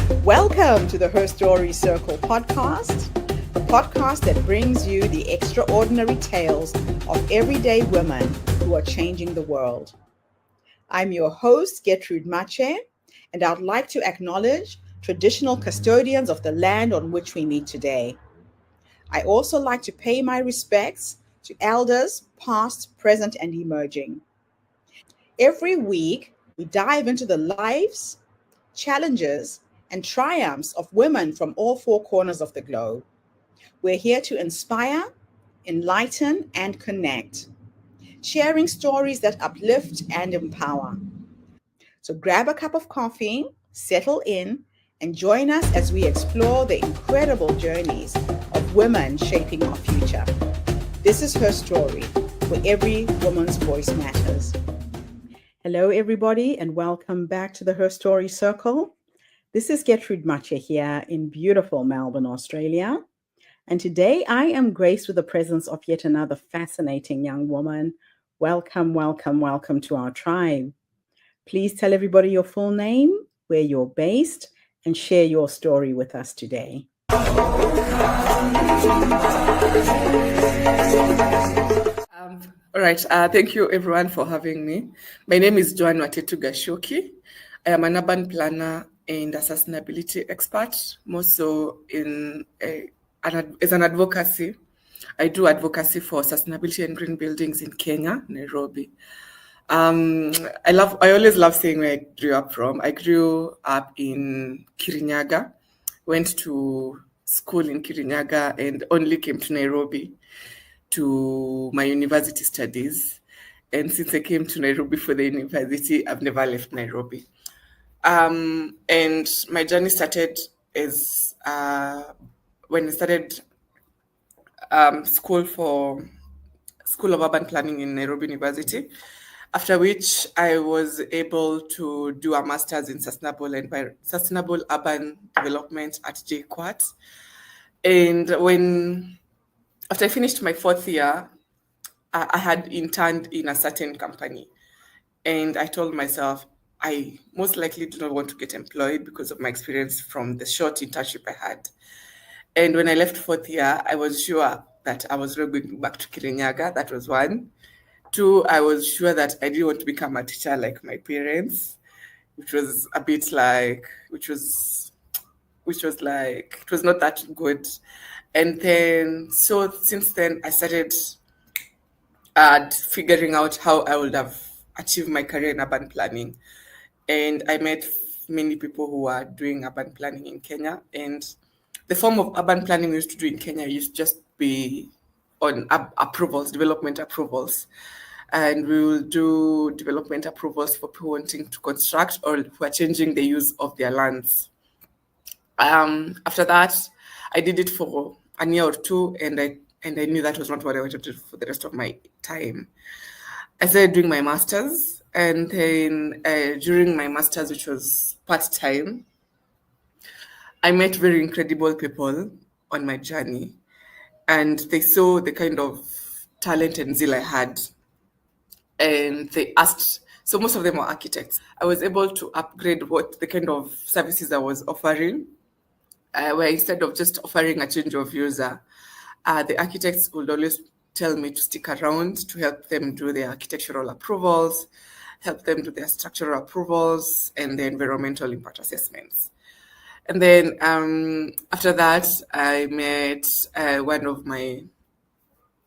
Welcome to the Her Story Circle podcast, the podcast that brings you the extraordinary tales of everyday women who are changing the world. I'm your host, Gertrude Mache, and I'd like to acknowledge traditional custodians of the land on which we meet today. I also like to pay my respects to elders, past, present, and emerging. Every week, we dive into the lives, challenges, and triumphs of women from all four corners of the globe. We're here to inspire, enlighten, and connect, sharing stories that uplift and empower. So grab a cup of coffee, settle in, and join us as we explore the incredible journeys of women shaping our future. This is Her Story, where every woman's voice matters. Hello, everybody, and welcome back to the Her Story Circle. This is Gertrude Mache here in beautiful Melbourne, Australia. And today I am graced with the presence of yet another fascinating young woman. Welcome, welcome, welcome to our tribe. Please tell everybody your full name, where you're based, and share your story with us today. All right. Thank you, everyone, for having me. My name is Joan Gachoki. I am an urban planner and a sustainability expert, more so as an advocacy. I do advocacy for sustainability and green buildings in Kenya, Nairobi. I always love saying where I grew up from. I grew up in Kirinyaga, went to school in Kirinyaga, and only came to Nairobi to my university studies. And since I came to Nairobi for the university, I've never left Nairobi. And my journey started as when I started School of Urban Planning in Nairobi University, after which I was able to do a master's in sustainable urban development at JKUAT. And after I finished my fourth year, I had interned in a certain company. And I told myself, I most likely do not want to get employed because of my experience from the short internship I had. And when I left fourth year, I was sure that I was not going back to Kirinyaga. That was one. Two, I was sure that I didn't want to become a teacher like my parents, which was a bit like, which was like, it was not that good. And then, so since then, I started figuring out how I would have achieved my career in urban planning. And I met many people who are doing urban planning in Kenya. And the form of urban planning we used to do in Kenya used to just be on approvals, development approvals. And we will do development approvals for people wanting to construct or who are changing the use of their lands. After that, I did it for a year or two, and I knew that was not what I wanted to do for the rest of my time. I started doing my master's, and then during my master's, which was part-time, I met very incredible people on my journey, and they saw the kind of talent and zeal I had, and they asked, so most of them were architects. I was able to upgrade what the kind of services I was offering, where instead of just offering a change of user, the architects would always tell me to stick around to help them do their architectural approvals, help them do their structural approvals, and the environmental impact assessments. And then after that, I met one of my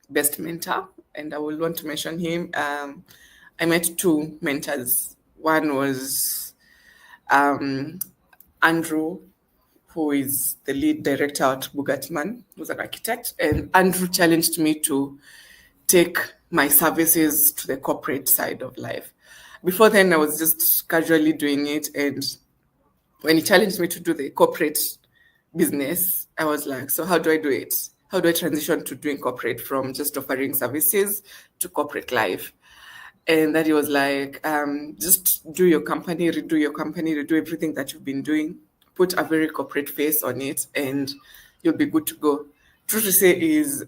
best mentor, and I will want to mention him. I met two mentors. One was Andrew, who is the lead director at Bugatman, who's an architect. And Andrew challenged me to take my services to the corporate side of life. Before then, I was just casually doing it. And when he challenged me to do the corporate business, I was like, so how do I do it? How do I transition to doing corporate from just offering services to corporate life? And that he was like, just do your company, redo everything that you've been doing, put a very corporate face on it, and you'll be good to go. True to say is,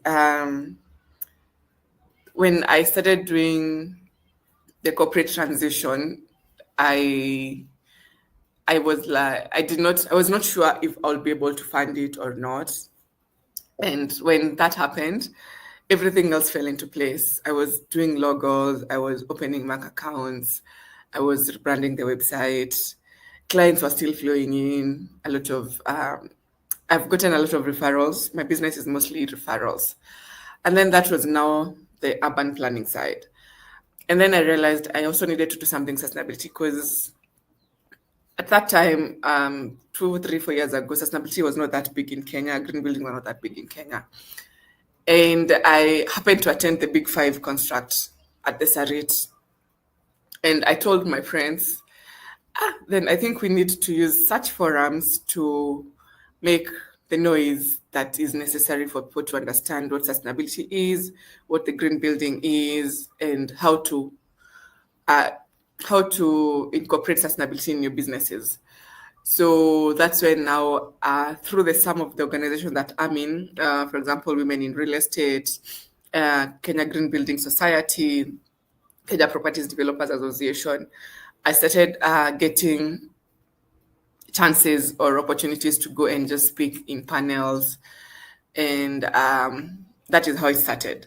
when I started doing the corporate transition, I I was not sure if I'll be able to fund it or not. And when that happened, everything else fell into place. I was doing logos, I was opening bank accounts, I was rebranding the website. Clients were still flowing in. I've gotten a lot of referrals. My business is mostly referrals. And then that was now the urban planning side. And then I realized I also needed to do something sustainability, because at that time, 2, 3, 4 years ago, sustainability was not that big in Kenya. Green building was not that big in Kenya. And I happened to attend the Big Five construct at the Sarit. And I told my friends, then I think we need to use such forums to make the noise that is necessary for people to understand what sustainability is, what the green building is, and how to incorporate sustainability in your businesses. So that's when now, through the sum of the organization that I'm in, for example, Women in Real Estate, Kenya Green Building Society, Kenya Properties Developers Association, I started getting chances or opportunities to go and just speak in panels. And that is how it started.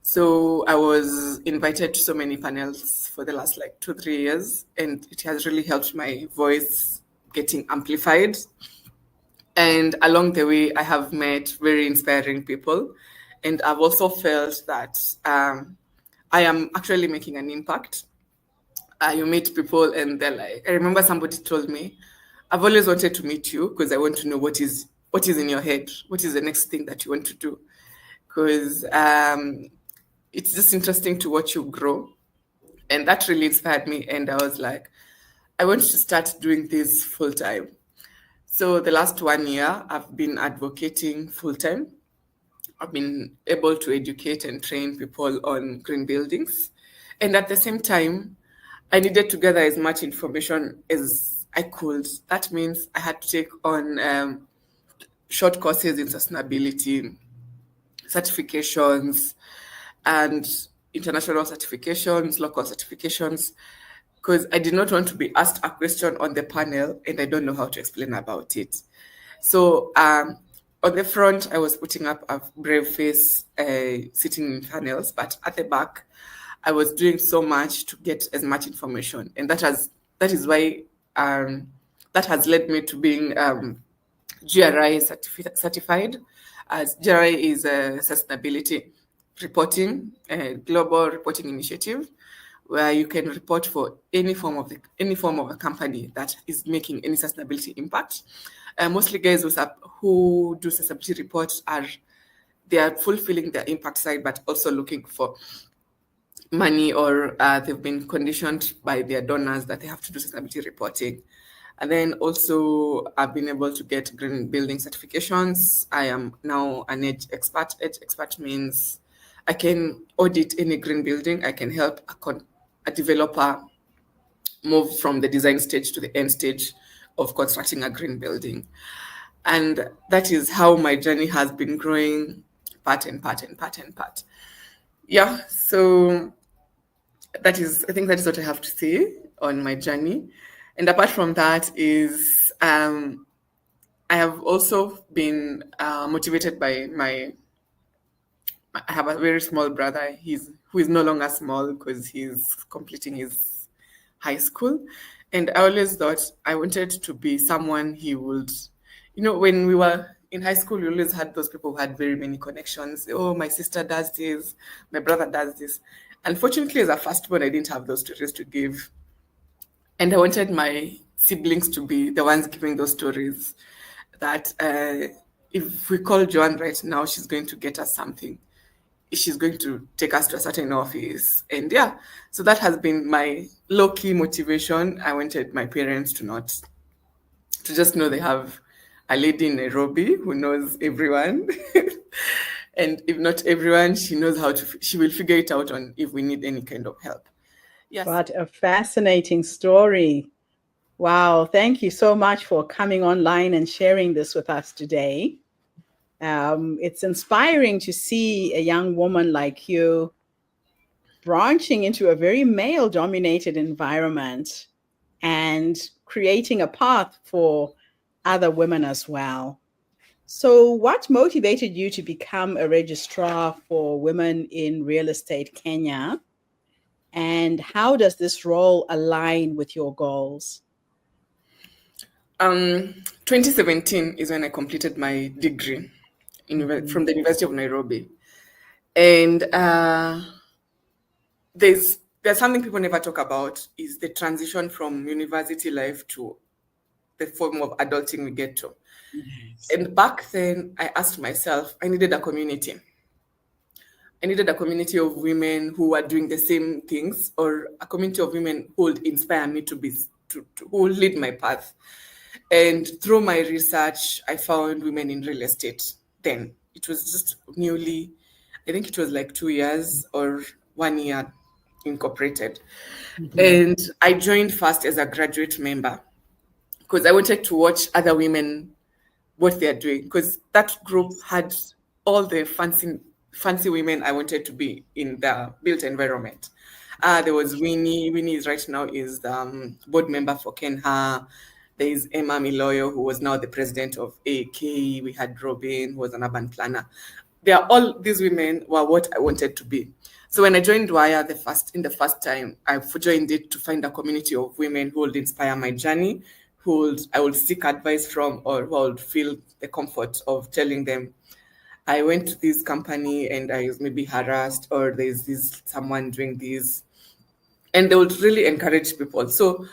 So I was invited to so many panels for the last 2, 3 years, and it has really helped my voice getting amplified. And along the way, I have met very inspiring people. And I've also felt that I am actually making an impact. You meet people and they're like, I remember somebody told me, I've always wanted to meet you because I want to know what is in your head. What is the next thing that you want to do? Because it's just interesting to watch you grow. And that really inspired me. And I was like, I want to start doing this full time. So the last 1 year, I've been advocating full time. I've been able to educate and train people on green buildings. And at the same time, I needed to gather as much information as I could. That means I had to take on short courses in sustainability, certifications, and international certifications, local certifications, because I did not want to be asked a question on the panel and I don't know how to explain about it. So on the front, I was putting up a brave face, sitting in panels, but at the back, I was doing so much to get as much information, and that is why that has led me to being GRI certified. As GRI is a sustainability reporting, a global reporting initiative, where you can report for any form of a company that is making any sustainability impact. Mostly guys who do sustainability reports they are fulfilling their impact side, but also looking for money, or they've been conditioned by their donors that they have to do sustainability reporting. And then also I've been able to get green building certifications. I am now an edge expert. Edge expert means I can audit any green building. I can help a developer move from the design stage to the end stage of constructing a green building. And that is how my journey has been growing, part and part. Yeah, so I think that is what I have to say on my journey. And apart from that is I have also been motivated by I have a very small brother. Who is no longer small because he's completing his high school. And I always thought I wanted to be someone he would, when we were in high school, we always had those people who had very many connections. Oh, my sister does this, my brother does this. Unfortunately, as a firstborn, I didn't have those stories to give. And I wanted my siblings to be the ones giving those stories, that if we call Joan right now, she's going to get us something. She's going to take us to a certain office. And yeah, so that has been my low-key motivation. I wanted my parents to just know they have a lady in Nairobi who knows everyone. And if not everyone, she will figure it out on if we need any kind of help. Yes. What a fascinating story. Wow. Thank you so much for coming online and sharing this with us today. It's inspiring to see a young woman like you branching into a very male-dominated environment and creating a path for other women as well. So, what motivated you to become a registrar for women in real estate Kenya? And how does this role align with your goals? 2017 is when I completed my degree Mhm. from the University of Nairobi. And there's something people never talk about is the transition from university life to the form of adulting we get to. Yes. And back then, I asked myself, I needed a community. I needed a community of women who were doing the same things, or a community of women who would inspire me who would lead my path. And through my research, I found women in real estate. Then it was just newly, I think it was like 2 years or 1 year incorporated. Mhm. And I joined first as a graduate member because I wanted to watch other women what they're doing because that group Yes. had all the fancy women I wanted to be in the built environment. There was Winnie. Winnie is right now is the board member for Kenha. There is Emma Miloyo, who was now the president of AK. We had Robin, who was an urban planner. They are all these women were what I wanted to be. So when I joined Wire the first time, I joined it to find a community of women who would inspire my journey, I would seek advice from, or who I would feel the comfort of telling them, I went to this company and I was maybe harassed, or there's this someone doing this, and they would really encourage people. So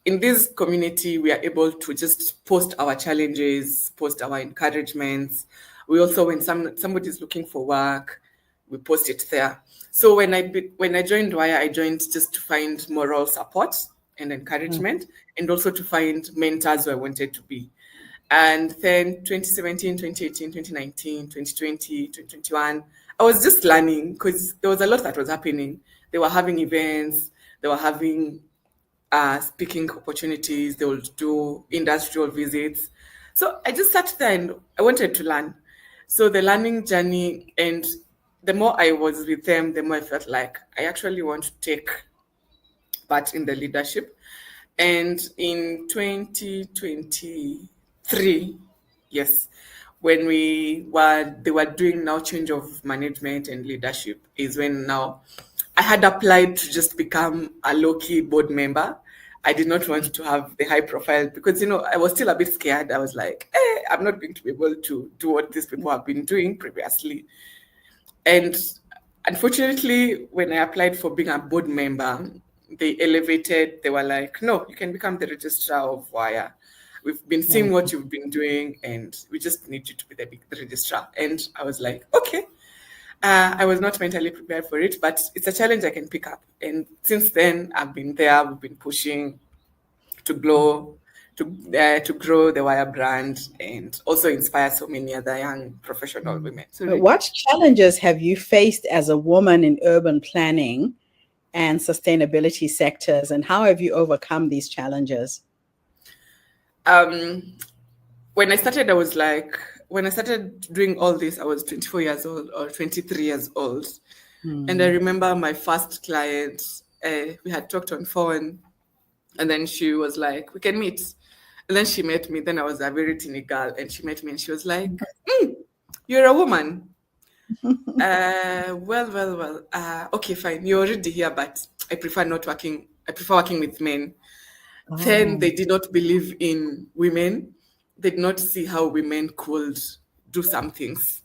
in this community, we are able to just post our challenges, post our encouragements. We also, when somebody is looking for work, we post it there. So when I joined Wire, I joined just to find moral support and Mm. encouragement, and also to find mentors who I wanted to be. And then 2017, 2018, 2019, 2020, 2021, I was just learning because there was a lot that was happening. They were having events, they were having speaking opportunities, they would do industrial visits. So I just sat there and I wanted to learn. So the learning journey, and the more I was with them, the more I felt like I actually want to take part in the leadership. And in 2023, yes, when they were doing now change of management and leadership, is when now I had applied to just become a low-key board member. I did not want to have the high profile because, I was still a bit scared. I was like, I'm not going to be able to do what these people have been doing previously. And unfortunately, when I applied for being a board member, they were like, no, you can become the registrar of Wire. We've been seeing what you've been doing, and we just need you to be the registrar. And I was like, okay. I was not mentally prepared for it, but it's a challenge I can pick up. And since then, I've been there. We've been pushing to grow, to grow the Wire brand, and also inspire so many other young professional women. So But what challenges have you faced as a woman in urban planning and sustainability sectors, and how have you overcome these challenges? um, when I started, when I started doing all this, I was 24 years old or 23 years old. And I Hmm. remember my first client, we had talked on phone, and then she was like, we can meet. And then she met me. Then I was a very teeny girl, and she met me, and she was like, you're a woman. Well. Okay, fine. You're already here, but I prefer not working. I prefer working with men. Then Oh. they did not believe in women. They did not see how women could do some things.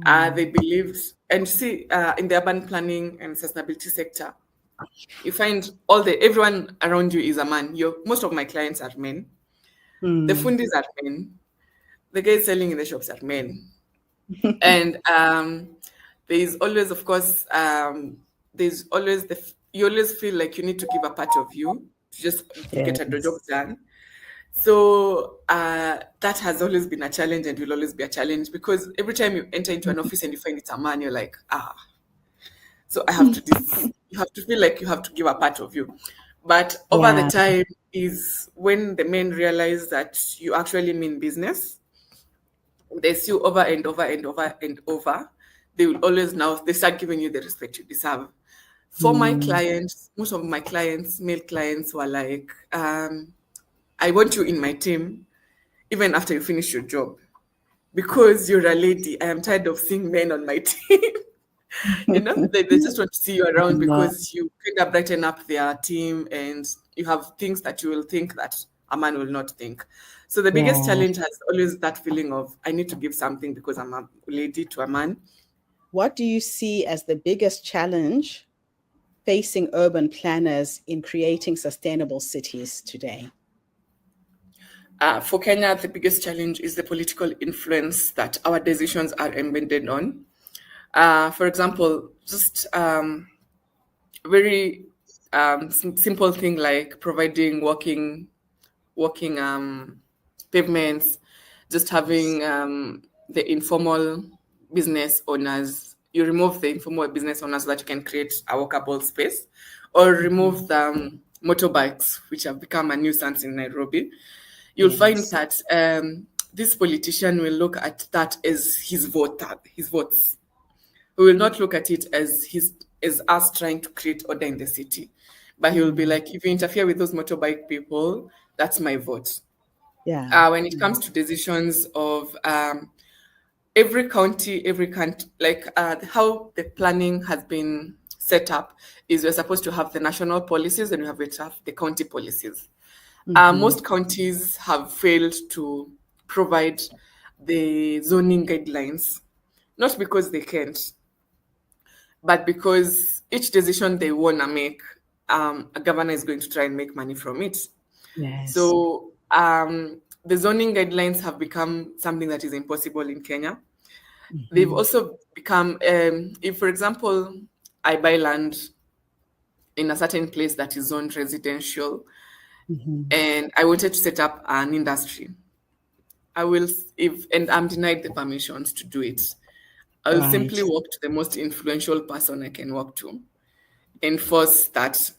They Hmm. believed, and see, in the urban planning and sustainability sector, you find everyone around you is a man. Most of my clients are men. The Hmm. fundis are men. The guys selling in the shops are men. And there is always, of course, there's always you always feel like you need to give a part of you to just get a job Yes. done. So that has always been a challenge and will always be a challenge because every time you enter into an office and you find it's a man, you're like, so I have to this. You have to feel like you have to give a part of you. But over the Yeah. time is when the men realize that you actually mean business. They see you over and over and over and over. They will always now they start giving you the respect you deserve. For my Hmm. clients, most of my clients, male clients, were like, I want you in my team even after you finish your job because you're a lady. I am tired of seeing men on my team. They just want to see you around Yeah. because you kind of brighten up their team and you have things that you will think that a man will not think. So the biggest Yeah. challenge has always that feeling of I need to give something because I'm a lady to a man. What do you see as the biggest challenge facing urban planners in creating sustainable cities today? For Kenya, the biggest challenge is the political influence that our decisions are embedded on. For example, just very simple thing like providing walking pavements, just having the informal business owners. You remove the informal business owners so that you can create a walkable space, or remove the motorbikes, which have become a nuisance in Nairobi. You'll find Yes. that this politician will look at that as his votes. We will not look at it as us trying to create order in the city. But he will be Mm. like, if you interfere with those motorbike people, that's my vote. Yeah. When it comes to decisions of every county, like how the planning has been set up is we're supposed to have the national policies and we have to have the county policies. Hmm. Most counties have failed to provide the zoning guidelines, not because they can't, but because each decision they want to make, a governor is going to try and make money from it. Yes. So the zoning guidelines have become something that is impossible in Kenya. They've Hmm. also become, if, for example, I buy land in a certain place that is zoned residential Hmm. and I wanted to set up an industry, I will, if and I'm denied the permissions to do it, I will Right. simply walk to the most influential person I can walk to and force that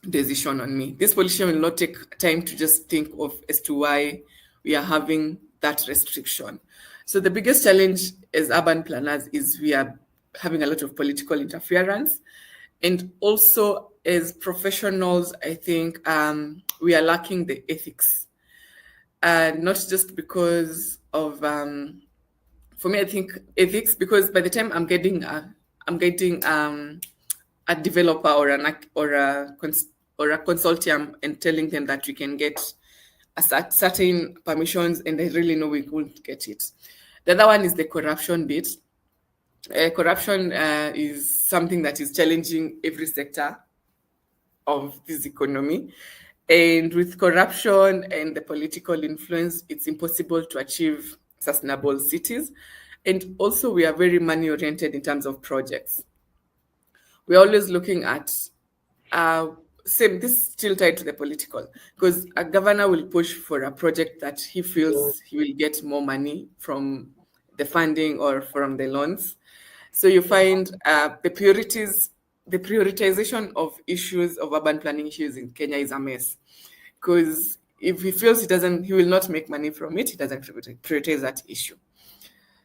decision on me. This politician will not take time to just think of as to why we are having that restriction. So the biggest challenge as urban planners is we are having a lot of political interference, and also as professionals, I think we are lacking the ethics, not just because of for me, I think ethics, because by the time I'm getting a developer or or a consortium and telling them that we can get certain permissions, and they really know we won't get it. The other one is the corruption bit. Corruption is something that is challenging every sector of this economy. And with corruption and the political influence, it's impossible to achieve sustainable cities. And also, we are very money oriented in terms of projects. We're always looking at uh, same. This is still tied to the political, because a governor will push for a project that he feels he will get more money from the funding or from the loans. So you find the prioritization of issues of urban planning issues in Kenya is a mess, because if he feels he will not make money from it, he doesn't prioritize that issue.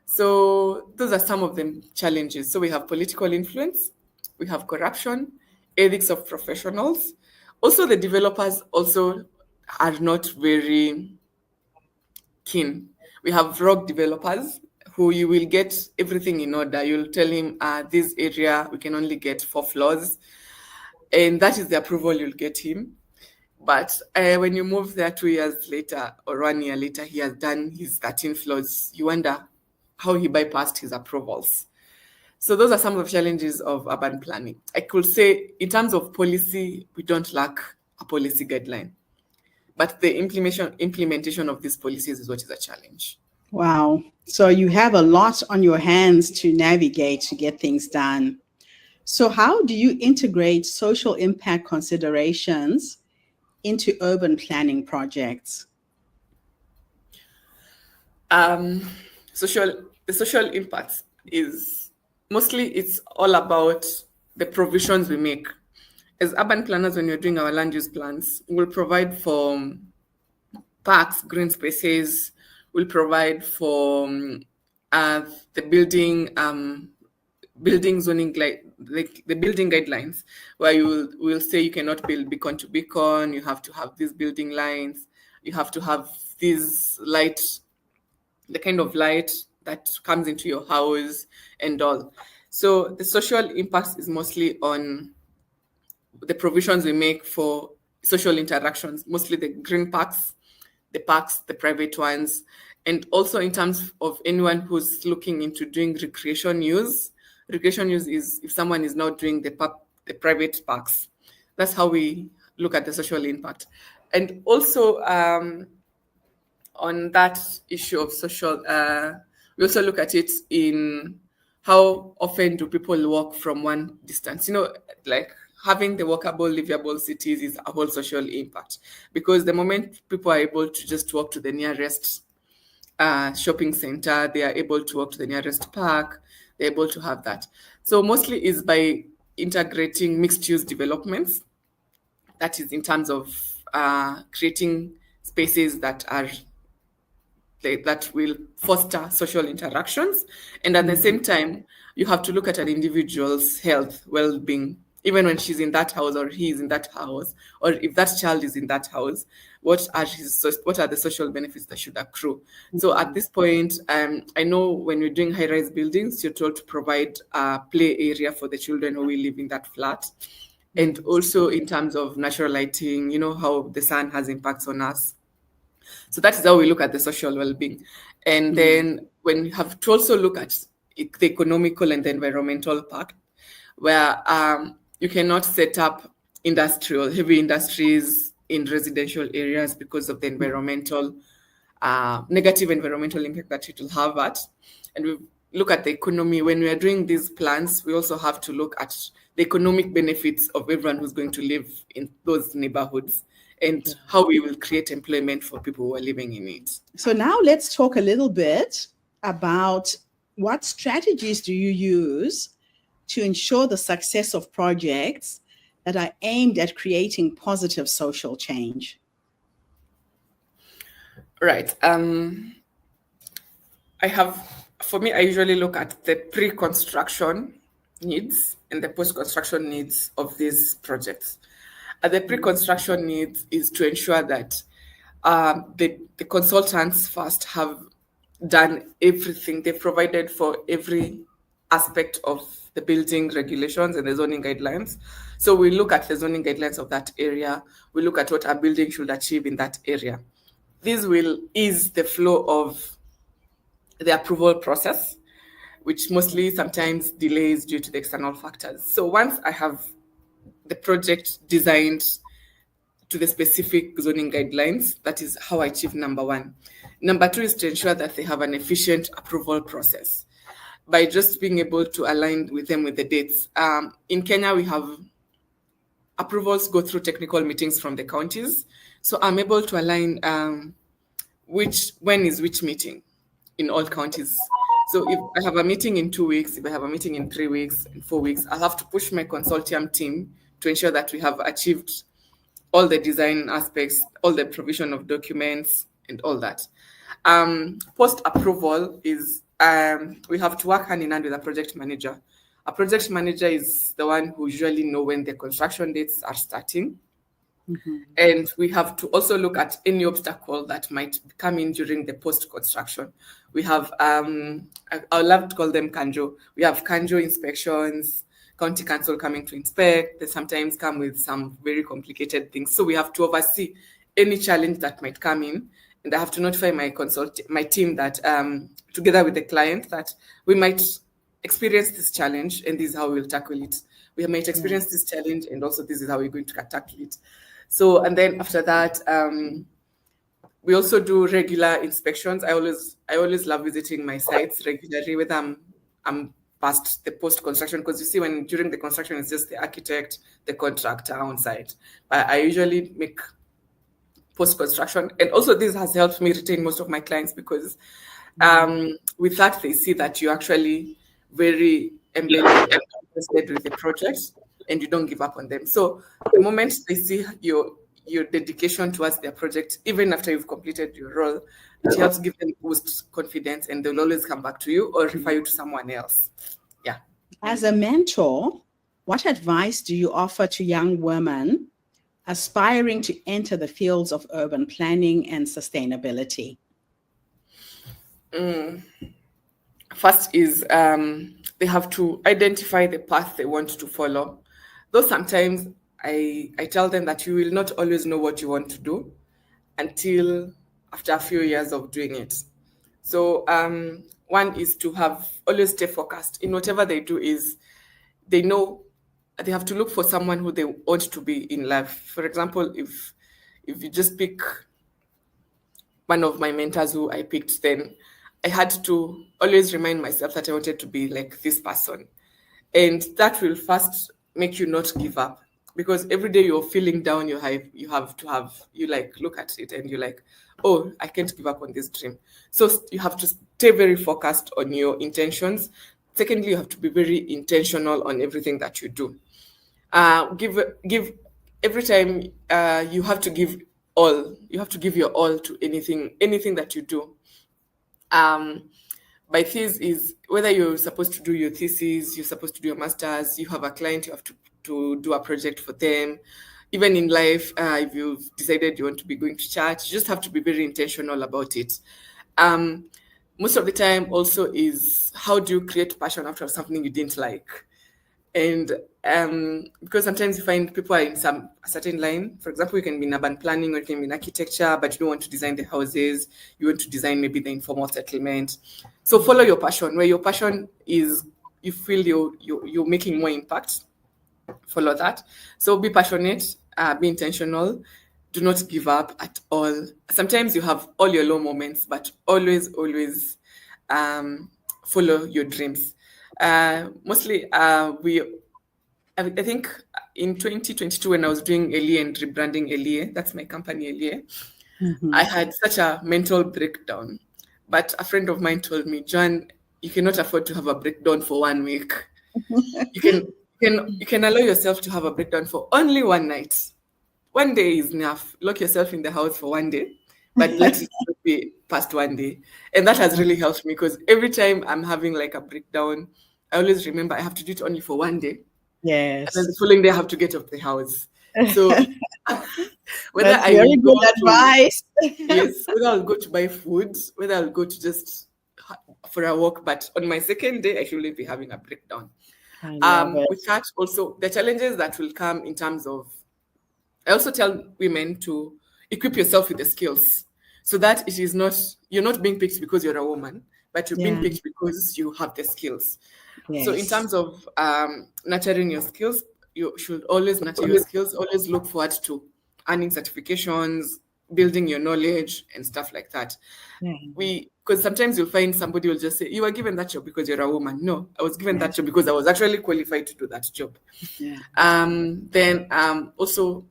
So those are some of the challenges. So we have political influence, we have corruption, ethics of professionals. Also, the developers also are not very keen. We have rogue developers who you will get everything in order. You'll tell him, this area we can only get 4 floors, and that is the approval you'll get him. But when you move there 2 years later or 1 year later, he has done his 13 floors. You wonder how he bypassed his approvals. So those are some of the challenges of urban planning. I could say in terms of policy, we don't lack a policy guideline, but the implementation of these policies is what is a challenge. Wow. So you have a lot on your hands to navigate to get things done. So, how do you integrate social impact considerations into urban planning projects? Um, the social impact is mostly it's all about the provisions we make. As urban planners, when you're doing our land use plans, we'll provide for parks, green spaces, we'll provide for uh, the building zoning, like the building guidelines, where will say you cannot build beacon to beacon, you have to have these building lines, You have to have this light, the kind of light that comes into your house and all. So the social impact is mostly on the provisions we make for social interactions, mostly the green parks, the private ones, and also in terms of anyone who's looking into doing recreation use. Recreation use is if someone is now doing the private parks. That's how we look at the social impact. And also on that issue of social, we also look at it in how often do people walk from one distance. Like having the walkable, livable cities is a whole social impact, because the moment people are able to just walk to the nearest shopping center, they are able to walk to the nearest park, they're able to have that. So mostly is by integrating mixed use developments. That is in terms of creating spaces that will foster social interactions. And at the same time, you have to look at an individual's health, well-being, even when she's in that house or he is in that house, or if that child is in that house, what are the social benefits that should accrue? So at this point, I know when you're doing high-rise buildings, you're told to provide a play area for the children who will live in that flat. And also in terms of natural lighting, how the sun has impacts on us. So that is how we look at the social well-being. And then when you have to also look at the economical and the environmental part, where you cannot set up heavy industries in residential areas because of the negative environmental impact that it will have and we look at the economy. When we are doing these plans, we also have to look at the economic benefits of everyone who's going to live in those neighborhoods and how we will create employment for people who are living in it. So now let's talk a little bit about what strategies do you use to ensure the success of projects that are aimed at creating positive social change? Right. I usually look at the pre-construction needs and the post-construction needs of these projects. The pre-construction needs is to ensure that the consultants first have done everything. They've provided for every aspect of the building regulations and the zoning guidelines. So we look at the zoning guidelines of that area. We look at what a building should achieve in that area. This will ease the flow of the approval process, which mostly sometimes delays due to the external factors. So once I have the project designed to the specific zoning guidelines, that is how I achieve number one. Number two is to ensure that they have an efficient approval process by just being able to align with them with the dates. In Kenya, we have approvals go through technical meetings from the counties. So I'm able to align when is which meeting in all counties. So if I have a meeting in 2 weeks, if I have a meeting in 3 weeks, in 4 weeks, I'll have to push my consortium team to ensure that we have achieved all the design aspects, all the provision of documents and all that. Post-approval is we have to work hand in hand with a project manager. A project manager is the one who usually know when the construction dates are starting. And we have to also look at any obstacle that might come in during the post-construction. We have, I love to call them kanjo. We have kanjo inspections, county council coming to inspect. They sometimes come with some very complicated things. So we have to oversee any challenge that might come in. And I have to notify my team that together with the client that we might experience this challenge and this is how we'll tackle it. We might experience this challenge and also this is how we're going to tackle it. So, and then after that, we also do regular inspections. I always love visiting my sites regularly, whether I'm past the post-construction, because you see when during the construction, it's just the architect, the contractor on site. But I usually make post-construction. And also this has helped me retain most of my clients because with that, they see that you're actually very embedded and interested with the project and you don't give up on them. So the moment they see your dedication towards their project, even after you've completed your role, it helps give them boost confidence and they'll always come back to you or refer you to someone else. Yeah. As a mentor, what advice do you offer to young women aspiring to enter the fields of urban planning and sustainability? First is they have to identify the path they want to follow. Though sometimes I tell them that you will not always know what you want to do until after a few years of doing it. So one is to have always stay focused in whatever they do. Is they know they have to look for someone who they want to be in life. For example, if you just pick one of my mentors who I picked, then I had to always remind myself that I wanted to be like this person. And that will first make you not give up, because every day you're feeling down, you like look at it and you're like, oh, I can't give up on this dream. So you have to stay very focused on your intentions. Secondly, you have to be very intentional on everything that you do. Give every time you have to give all. You have to give your all to anything that you do. By this is whether you're supposed to do your thesis, you're supposed to do your master's, you have a client, you have to do a project for them. Even in life, if you've decided you want to be going to church, you just have to be very intentional about it. Most of the time also is, how do you create passion after something you didn't like? And because sometimes you find people are in a certain line. For example, you can be in urban planning or you can be in architecture, but you don't want to design the houses. You want to design maybe the informal settlement. So follow your passion. Where your passion is, you feel you're making more impact. Follow that. So be passionate, be intentional. Do not give up at all. Sometimes you have all your low moments, but always follow your dreams. Mostly, I think in 2022, when I was doing Elie and rebranding Elie, that's my company, Elie, I had such a mental breakdown. But a friend of mine told me, Joan, you cannot afford to have a breakdown for 1 week. You can allow yourself to have a breakdown for only one night. 1 day is enough. Lock yourself in the house for 1 day, but let it not be past 1 day. And that has really helped me, because every time I'm having like a breakdown, I always remember I have to do it only for 1 day. Yes. And then the following day I have to get off the house. So whether That's I very will good advice. yes, whether I'll go to buy food, whether I'll go to just for a walk, but on my second day, I shouldn't be having a breakdown. With that, also the challenges that will come in terms of, I also tell women to equip yourself with the skills, so that it is not, you're not being picked because you're a woman, but you're being picked because you have the skills. Yes. So in terms of nurturing your skills, you should always nurture your skills, always look forward to earning certifications, building your knowledge and stuff like that. Because sometimes you'll find somebody will just say, you were given that job because you're a woman. No, I was given that job because I was actually qualified to do that job. Then also,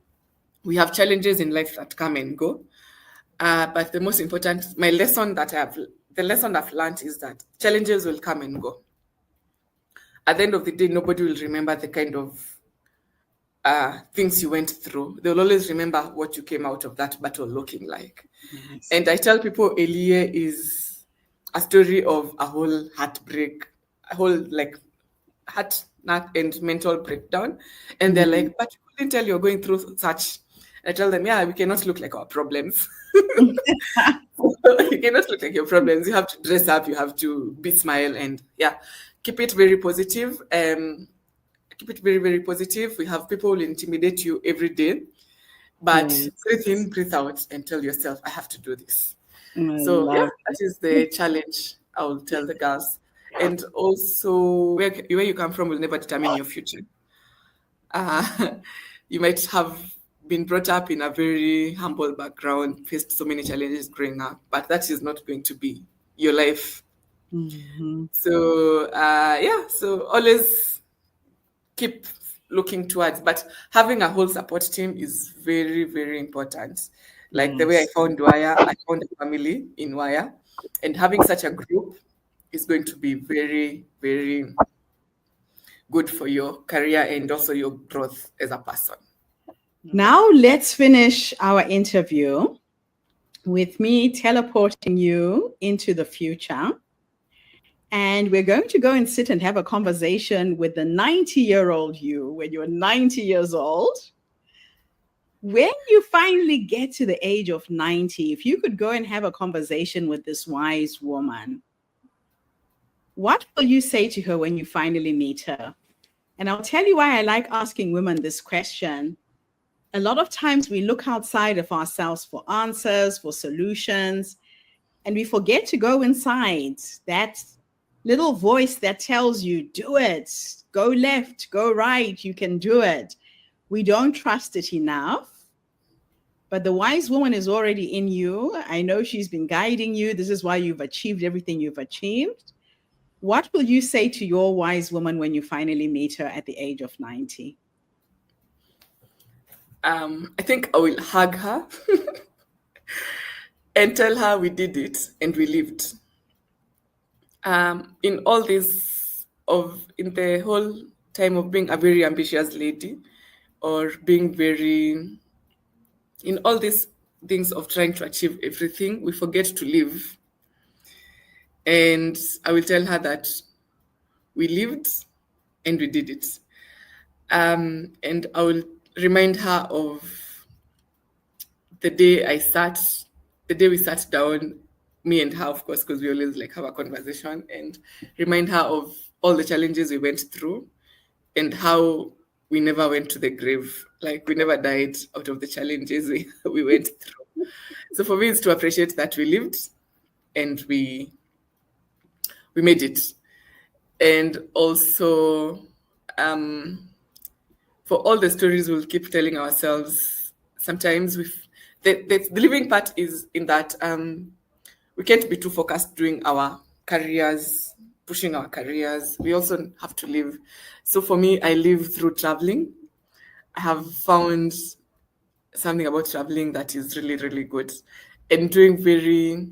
we have challenges in life that come and go. But the most important, the lesson I've learned is that challenges will come and go. At the end of the day, nobody will remember the kind of things you went through. They'll always remember what you came out of that battle looking like. Yes. And I tell people, Elie is a story of a whole heartbreak, a whole like heart and mental breakdown. And they're like, but you couldn't tell you're going through such. I tell them, yeah, we cannot look like our problems. You cannot look like your problems. You have to dress up, you have to be smile, and keep it very positive. Keep it very, very positive. We have people who intimidate you every day, but breathe in, breathe out, and tell yourself, I have to do this. That is the challenge I will tell the girls. And also, where you come from will never determine your future. You might have been brought up in a very humble background, faced so many challenges growing up, but that is not going to be your life. So so always keep looking towards, but having a whole support team is very, very important. Like the way I found Wire, I found a family in Wire, and having such a group is going to be very, very good for your career and also your growth as a person. Now let's finish our interview with me teleporting you into the future. And we're going to go and sit and have a conversation with the 90-year-old you when you're 90 years old. When you finally get to the age of 90, if you could go and have a conversation with this wise woman, what will you say to her when you finally meet her? And I'll tell you why I like asking women this question. A lot of times we look outside of ourselves for answers, for solutions, and we forget to go inside. That little voice that tells you, do it, go left, go right, you can do it. We don't trust it enough. But the wise woman is already in you. I know she's been guiding you. This is why you've achieved everything you've achieved. What will you say to your wise woman when you finally meet her at the age of 90? I think I will hug her and tell her we did it and we lived. In all this in the whole time of being a very ambitious lady, or being very, in all these things of trying to achieve everything, we forget to live. And I will tell her that we lived and we did it. And I will remind her of the day we sat down, me and her, of course, because we always like have a conversation, and remind her of all the challenges we went through and how we never went to the grave. Like, we never died out of the challenges we went through. So for me, it's to appreciate that we lived and we made it. And also, for all the stories we'll keep telling ourselves, sometimes the living part is in that we can't be too focused doing our careers, pushing our careers. We also have to live. So for me, I live through traveling. I have found something about traveling that is really, really good, and doing very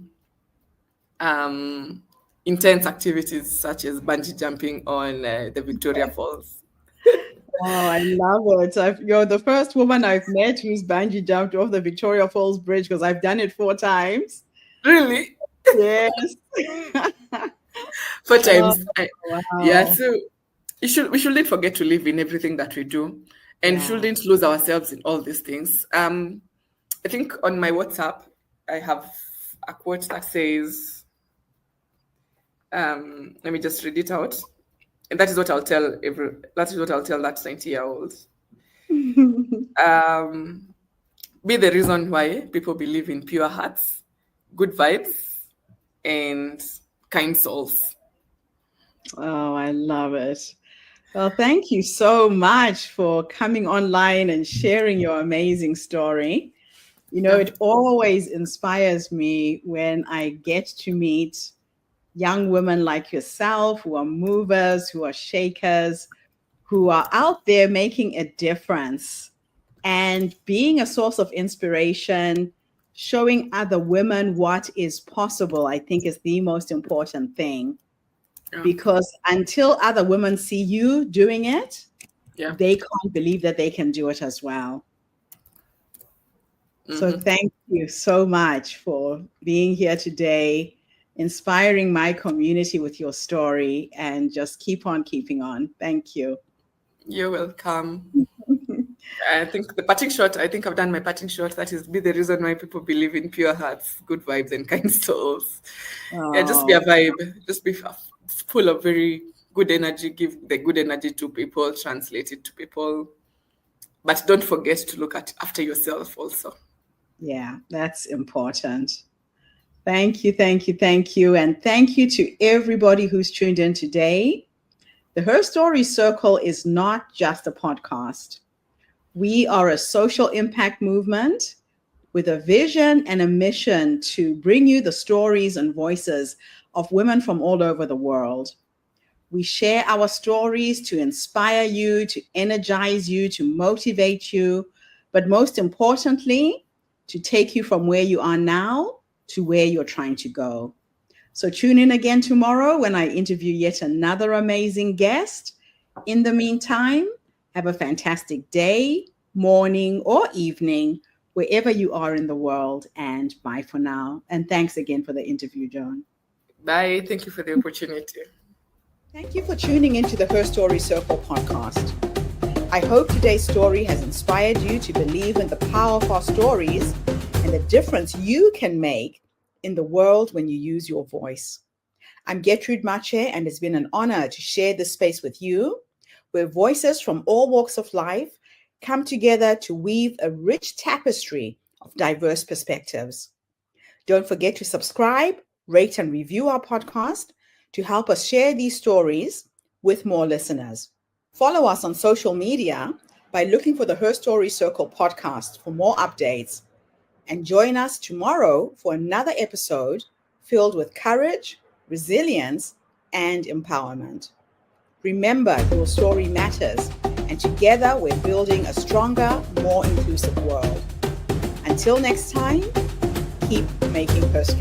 intense activities such as bungee jumping on the Victoria Falls. Oh, I love it. You're the first woman I've met who's bungee jumped off the Victoria Falls Bridge, because I've done it 4 times. Really? Yes. 4 times. Wow. Yeah, so we shouldn't forget to live in everything that we do, and shouldn't lose ourselves in all these things. I think on my WhatsApp, I have a quote that says, let me just read it out. And that is what I'll tell that 90-year-old. Be the reason why people believe in pure hearts, good vibes, and kind souls. Oh, I love it. Well, thank you so much for coming online and sharing your amazing story. It always inspires me when I get to meet young women like yourself, who are movers, who are shakers, who are out there making a difference and being a source of inspiration, showing other women what is possible, I think is the most important thing. Because until other women see you doing it, they can't believe that they can do it as well. Mm-hmm. So thank you so much for being here today, inspiring my community with your story, and just keep on keeping on. Thank you. You're welcome. I think the parting shot, I've done my parting shot. That is, be the reason why people believe in pure hearts, good vibes, and kind souls. Yeah, just be a vibe. Just be full of very good energy. Give the good energy to people, translate it to people. But don't forget to look after yourself also. Yeah, that's important. Thank you, thank you, thank you. And thank you to everybody who's tuned in today. The Her Story Circle is not just a podcast. We are a social impact movement with a vision and a mission to bring you the stories and voices of women from all over the world. We share our stories to inspire you, to energize you, to motivate you, but most importantly, to take you from where you are now to where you're trying to go. So tune in again tomorrow when I interview yet another amazing guest. In the meantime, have a fantastic day, morning, or evening, wherever you are in the world, and bye for now. And thanks again for the interview, Joan. Bye. Thank you for the opportunity. Thank you for tuning into the Her Story Circle podcast. I hope today's story has inspired you to believe in the power of our stories and the difference you can make in the world when you use your voice. I'm Gertrude Mache, and it's been an honor to share this space with you, where voices from all walks of life come together to weave a rich tapestry of diverse perspectives. Don't forget to subscribe, rate, and review our podcast to help us share these stories with more listeners. Follow us on social media by looking for the Her Story Circle podcast for more updates. And join us tomorrow for another episode filled with courage, resilience, and empowerment. Remember, your story matters, and together we're building a stronger, more inclusive world. Until next time, keep making her story.